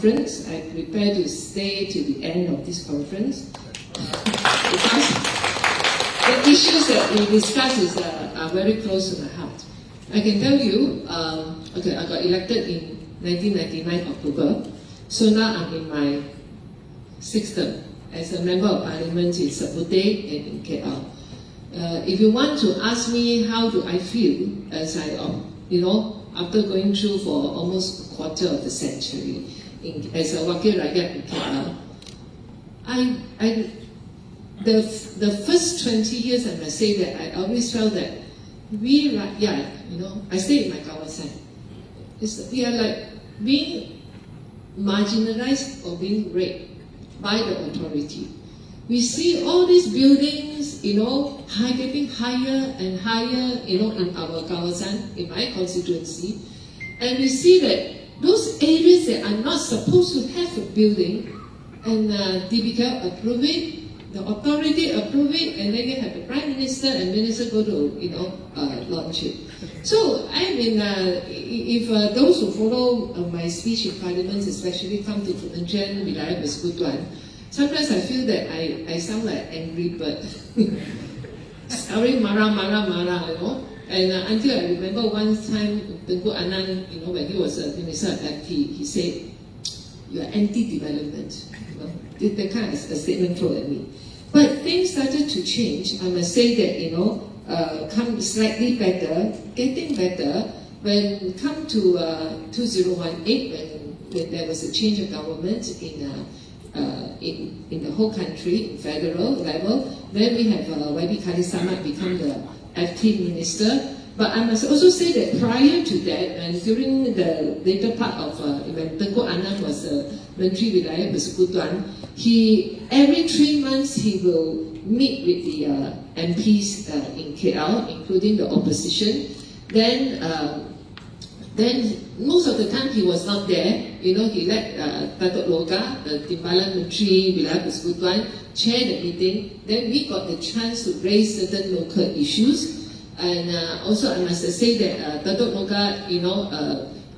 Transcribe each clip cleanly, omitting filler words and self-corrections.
conference. I prepare to stay to the end of this conference because the issues that we discuss are very close to my heart. I can tell you, okay, I got elected in 1999 October, so now I'm in my 6th term as a member of parliament in Seputeh and in KL. If you want to ask me how do I feel as I, after going through for almost a quarter of the century as a Wakil Rakyat in KL, the first 20 years I must say that I always felt that I stay in my kawasan. We are like being marginalized or being raped by the authority. We see all these buildings, getting higher and higher, in our kawasan, in my constituency, and we see that those areas that are not supposed to have a building, and DBK approve it, the authority approve it, and then you have the Prime Minister and Minister go to, launch it. So, I mean, if those who follow my speech in Parliament, especially come to Kementerian Wilayah Persekutuan, sometimes I feel that I sound like angry bird. Sorry, marah, And until I remember one time, Tengku Anand, when he was a Minister of FT, he said, "You are anti-development." That kind of a statement thrown at me. But things started to change. I must say that, come slightly better, getting better, when come to 2018, when there was a change of government in the whole country, in federal level, then we have YB Khalid Samad become the FT minister. But I must also say that prior to that, and during the later part of when Tengku Anand was Menteri Wilayah Persekutuan, every 3 months he will meet with the MPs in KL, including the opposition. Then most of the time he was not there. He let Datuk Loga, the Timbalan Menteri Wilayah Persekutuan, chair the meeting. Then we got the chance to raise certain local issues. And also I must say that Datuk Loga,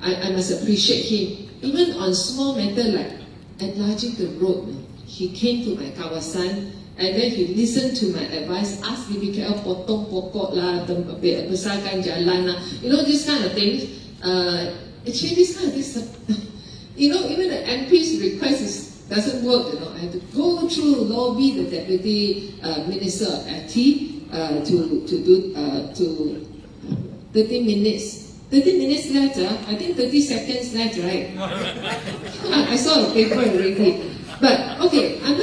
I must appreciate him. Even on small matter like enlarging the road, he came to my kawasan and then he listened to my advice, asked DBKL potong pokok lah, besarkan jalan lah, this kind of things. Actually, this kind of things, even the MP's request doesn't work. I have to go through lobby the Deputy Minister of FT to 30 minutes. 30 minutes left, I think 30 seconds left, right? I saw a paper already. But okay, I'm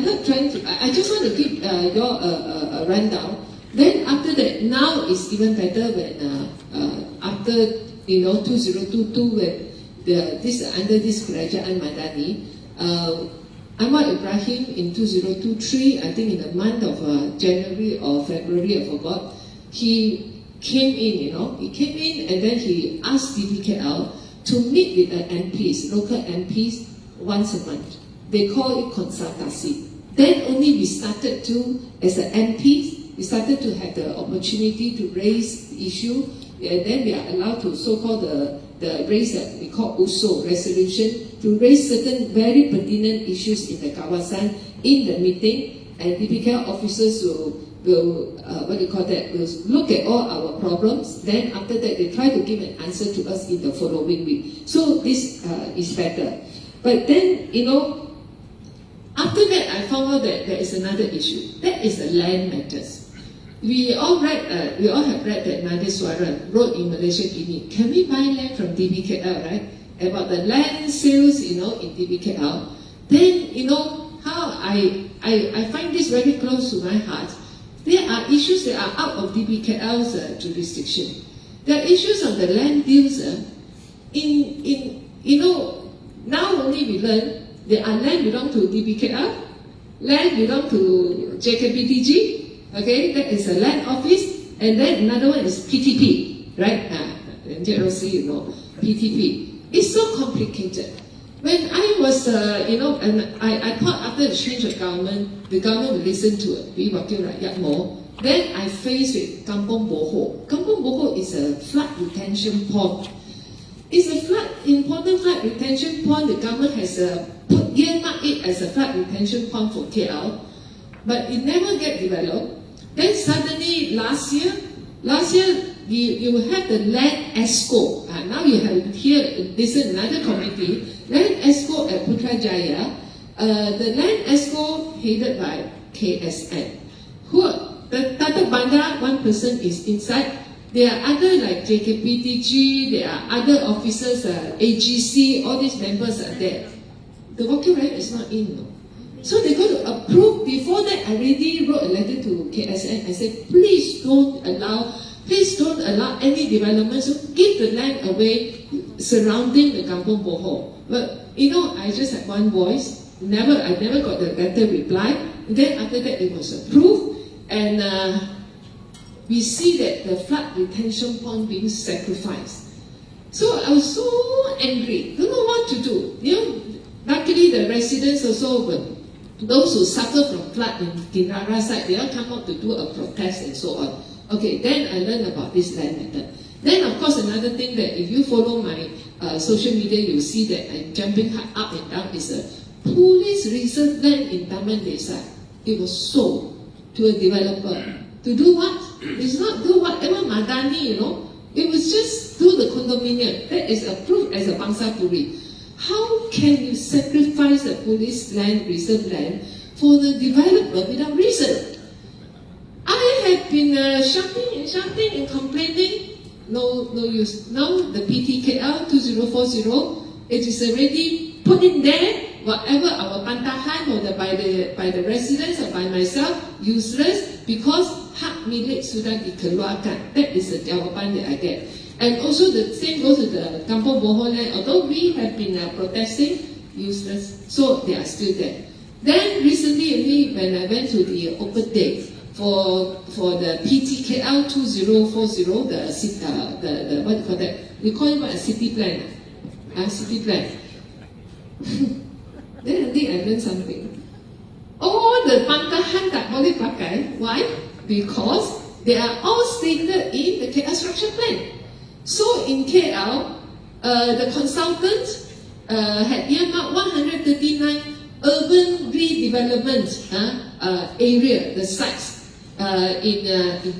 not trying to. I just want to give you a rundown. Then after that, now it's even better when after 2022 when under this Kerajaan Madani, Ahmad Ibrahim in 2023, I think in the month of January or February, I forgot, he came in, and then he asked DBKL to meet with the MPs, local MPs, once a month. They call it consultancy. Then only we started to, as an MPs, we started to have the opportunity to raise the issue, and then we are allowed to so-called the raise that we call USO resolution, to raise certain very pertinent issues in the kawasan in the meeting, and DBKL officers will will look at all our problems. Then after that, they try to give an answer to us in the following week. So this is better. But then, after that, I found out that there is another issue. That is the land matters. We all have read that Nadeswaran wrote in Malaysia, Guinea, can we buy land from DBKL, right? About the land sales, in DBKL. Then, how I find this very close to my heart. There are issues that are out of DBKL's jurisdiction. There are issues of the land deals. Now only we learn there are land belong to DBKL, land belong to JKPTG, okay, that is a land office, and then another one is PTP, right? JLC, PTP. It's so complicated. When I was, and I thought after the change of government, the government will listen to it, we Wakil Rakyat more. Then I faced with Kampung Boho. Kampung Boho is a flood retention pond. It's a important flood retention pond. The government has earmarked it as a flood retention pond for KL, but it never get developed. Then suddenly last year you have the land ESCO. Now you have here, this is another committee, land ESCO at Putrajaya. The land ESCO headed by KSN. The Tata Bandar, one person is inside. There are other like JKPTG, there are other officers, AGC, all these members are there. The walking right is not in. No. So they're going to approve. Before that, I already wrote a letter to KSN. I said, please don't allow any development. So give the land away surrounding the Kampung Boho. But I just had one voice. I never got the letter reply. And then after that, it was approved. And we see that the flood retention pond being sacrificed. So I was so angry, don't know what to do. Luckily the residents also, those who suffer from flood in Kinrara side, they all come up to do a protest and so on. Okay, then I learned about this land matter. Then of course another thing that if you follow my social media, you'll see that I'm jumping up and down is a police reserve land in Taman Desa. It was sold to a developer. To do what? It's not do whatever Madani, It was just do the condominium. That is approved as a Bangsa Puri. How can you sacrifice the police land, reserve land, for the developer without reason? I have been shouting and complaining. No use. Now the PTKL 2040, it is already put in there. Whatever our pantahan or by the residents or by myself, useless because hak milik sudah dikeluarkan. That is the jawapan that I get. And also the same goes to the Kampung Boho land. Although we have been protesting, useless. So they are still there. Then recently, when I went to the open day for the PTKL 2040, the what do you call that? We call it what, a city plan. City plan. Then I think I learned something. All the pantahan tak boleh pakai. Why? Because they are all stated in the KL structure plan. So in KL, the consultant had earmarked 139 urban redevelopment area, the sites in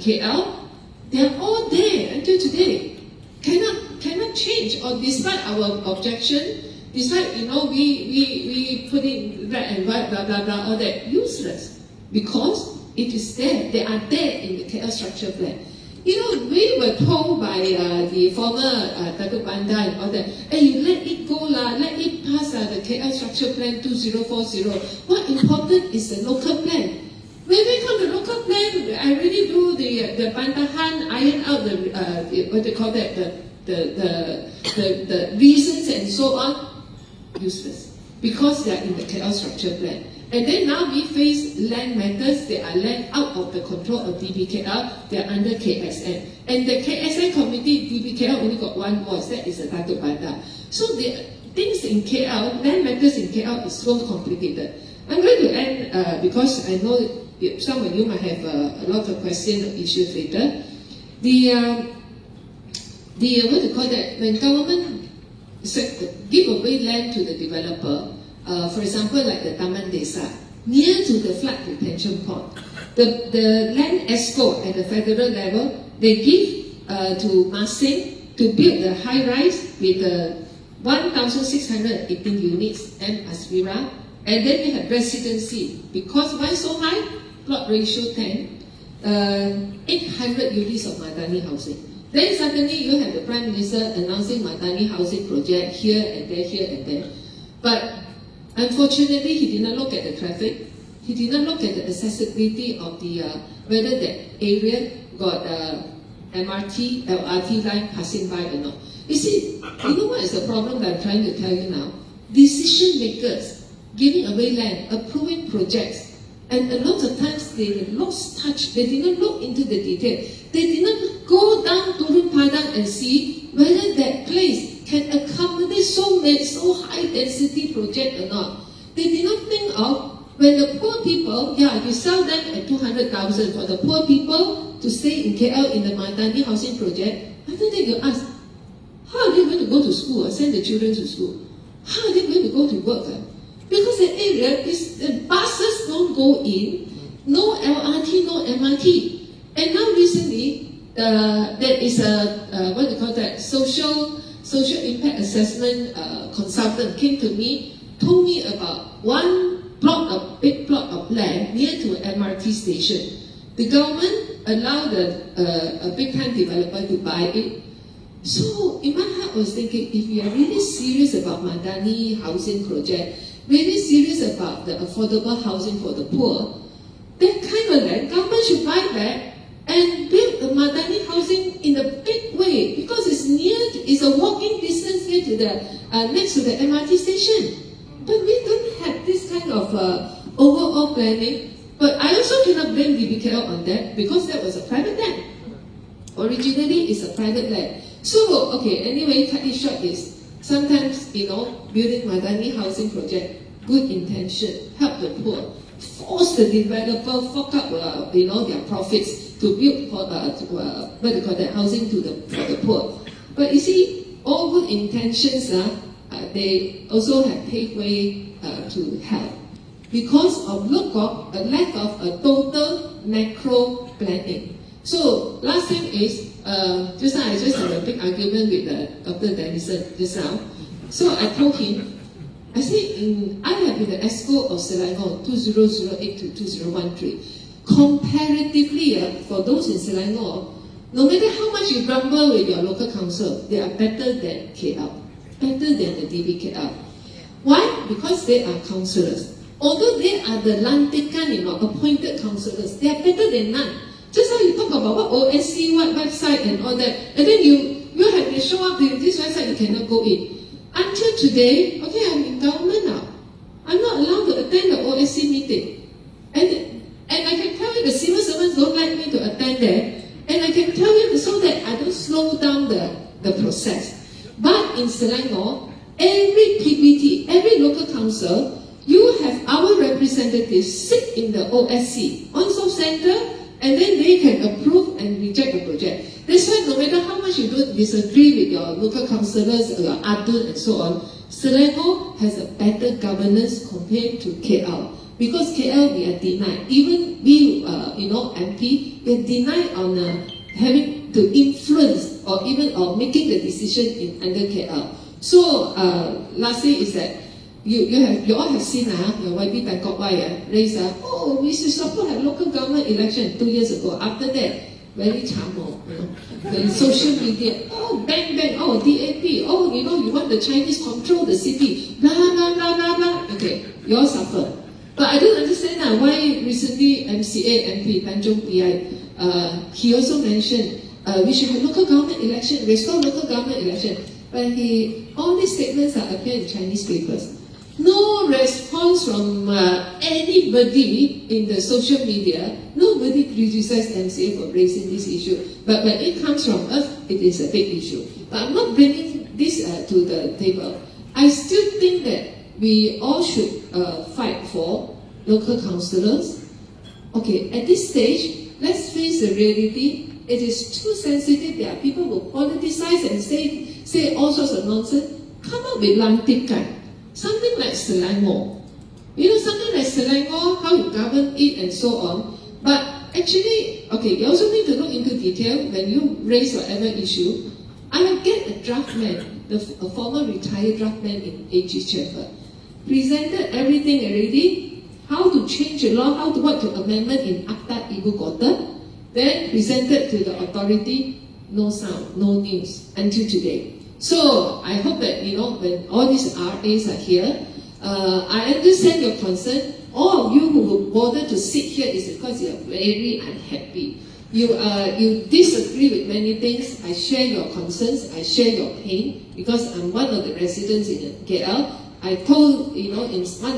KL. They are all there until today. Cannot change. Or despite our objection, despite we put in red and white, blah blah blah, all that, useless because it is there. They are there in the KL structure plan. We were told by the former Datuk Bandar and all that, hey, you let it go lah, let it pass the KL structure plan 2040. What important is the local plan? When we come to local plan, I really do the Bantahan, iron out the what they call that, the reasons and so on. Useless because they are in the KL structure plan. And then now we face land matters. They are land out of the control of DBKL. They are under KSN. And the KSN committee, DBKL only got one voice. That is the Datuk Bandar. So the things in KL, land matters in KL is so complicated. I'm going to end because I know some of you might have a lot of questions or issues later. What do you call that? When government give away land to the developer, for example, like the Taman Desa, near to the flood retention pond, the land ESCO at the federal level, they give to Masing to build the high-rise with 1,618 units and Aswira, and then we have residency. Because why so high? Plot ratio 10, 800 units of Madani housing. Then suddenly you have the Prime Minister announcing Madani housing project here and there, here and there. But unfortunately, he did not look at the traffic. He did not look at the accessibility of the whether that area got MRT, LRT line passing by or not. You see, you know what is the problem that I'm trying to tell you now? Decision makers giving away land, approving projects, and a lot of times they lost touch. They did not look into the detail. They did not go down to Padang and see whether that place can accommodate so high density project or not. They did not think of when the poor people, you sell them at 200,000 for the poor people to stay in KL in the Madani housing project. After that you ask, How are they going to go to school or send the children to school? How are they going to go to work? Because the area is, the buses don't go in, no LRT, no MRT. And now recently, there is a, what do you call that, social impact assessment consultant came to me, told me about one plot, a big plot of land near to an MRT station. The government allowed a big time developer to buy it. So in my heart I was thinking, if we are really serious about Madani housing project, really serious about the affordable housing for the poor, that kind of land, government should buy back and build the Madani housing in a big way, because it's a walking distance here to the next to the MRT station. But we don't have this kind of overall planning. But I also cannot blame DBKL on that, because that was a private land. Originally, it's a private land. So, okay, anyway, cut it short is, sometimes, building Madani housing project, good intention, help the poor, force the developer, fork up, their profits to build housing for the poor. But you see, all good intentions, they also have paved way to help, because of a lack of a total macro planning. So last thing is, just now I just had a big argument with Dr. Dennison just now. So I told him, I said, I have been the ESCO of Selangor 2008 to 2013. Comparatively, for those in Selangor, no matter how much you grumble with your local council, they are better than KL, better than the DBKL. Why? Because they are councillors. Although they are the lantikan, appointed councillors, they are better than none. Just how you talk about what OSC, what website and all that, and then you have to show up to this website, you cannot go in. Until today, okay, I'm in government now. I'm not allowed to attend the OSC meeting. And I can tell you the civil servants don't like me to attend there. And I can tell you so that I don't slow down the process. But in Selangor, every PPT, every local council, you have our representatives sit in the OSC, on-source center, and then they can approve and reject the project. That's why no matter how much you don't disagree with your local councillors, your ADUN and so on, Selangor has a better governance compared to KL. Because KL we are denied. Even we, MP, we are denied on having to influence or making the decision under KL. So lastly is that you all have seen your YB Bangkok raised we should support a local government election 2 years ago. After that, very chamo, the social media, bang, DAP, you want the Chinese control the city, blah, blah, blah, blah, blah. Okay, you all suffer. But I don't understand why recently MCA MP Tanjung PI, he also mentioned we should have local government election, restore local government election. But all these statements appear in Chinese papers. No response from anybody in the social media. Nobody criticized MCA for raising this issue. But when it comes from us, it is a big issue. But I'm not bringing this to the table. I still think that we all should fight for local councillors. Okay, at this stage, let's face the reality. It is too sensitive. There are people who politicize and say all sorts of nonsense. Come up with lantikan. Something like Selangor. Something like Selangor, how you govern it and so on. But actually, okay, you also need to look into detail when you raise whatever issue. I have get a draftman, a former retired draftman in AG's chamber, presented everything already, how to change the law, what to amendment in Akta Ibu Kota, then presented to the authority, no sound, no news, until today. So I hope that, when all these RAs are here, I understand your concern. All of you who will bother to sit here is because you are very unhappy. You disagree with many things. I share your concerns, I share your pain, because I'm one of the residents in KL. I told, in one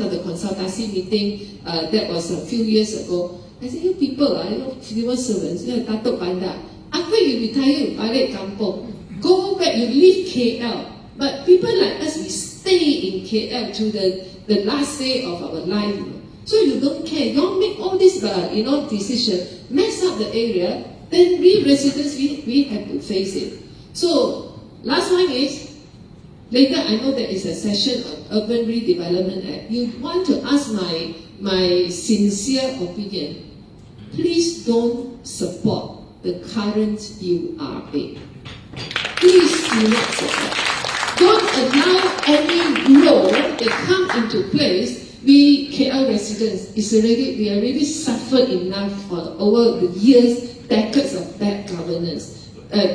of the consultancy meeting, that was a few years ago, I said, you people, civil servants, Datuk Bandar, after you retire, you balik kampung. Go back, you leave KL. But people like us, we stay in KL to the last day of our life. So you don't care. You don't make all this, decision, mess up the area, then we residents, we have to face it. So Last one is, later I know there is a session on Urban Redevelopment Act. You want to ask my sincere opinion. Please don't support the current URA. Please do not support. Don't allow any law that come into place. We KL residents we already suffered enough over the years, decades of bad governance.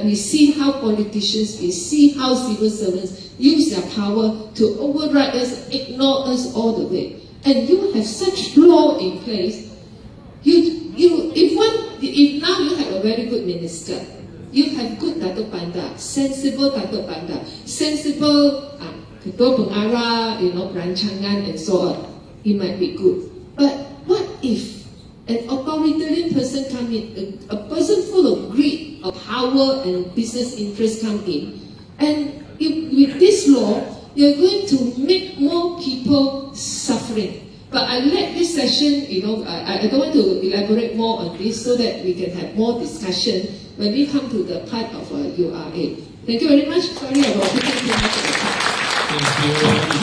We see how politicians, we see how civil servants use their power to override us, ignore us all the way. And you have such law in place. If now you have a very good minister, you have good Datuk Panda, sensible Datuk Panda, sensible Ketua Pengarah, Perancangan and so on. It might be good. But what if an authoritarian person come in, a person full of greed, of power and business interests come in, and with this law, you're going to make more people suffering. But I let this session, I don't want to elaborate more on this so that we can have more discussion when we come to the part of URA. Thank you very much. Sorry about taking too much of the time. Thank you.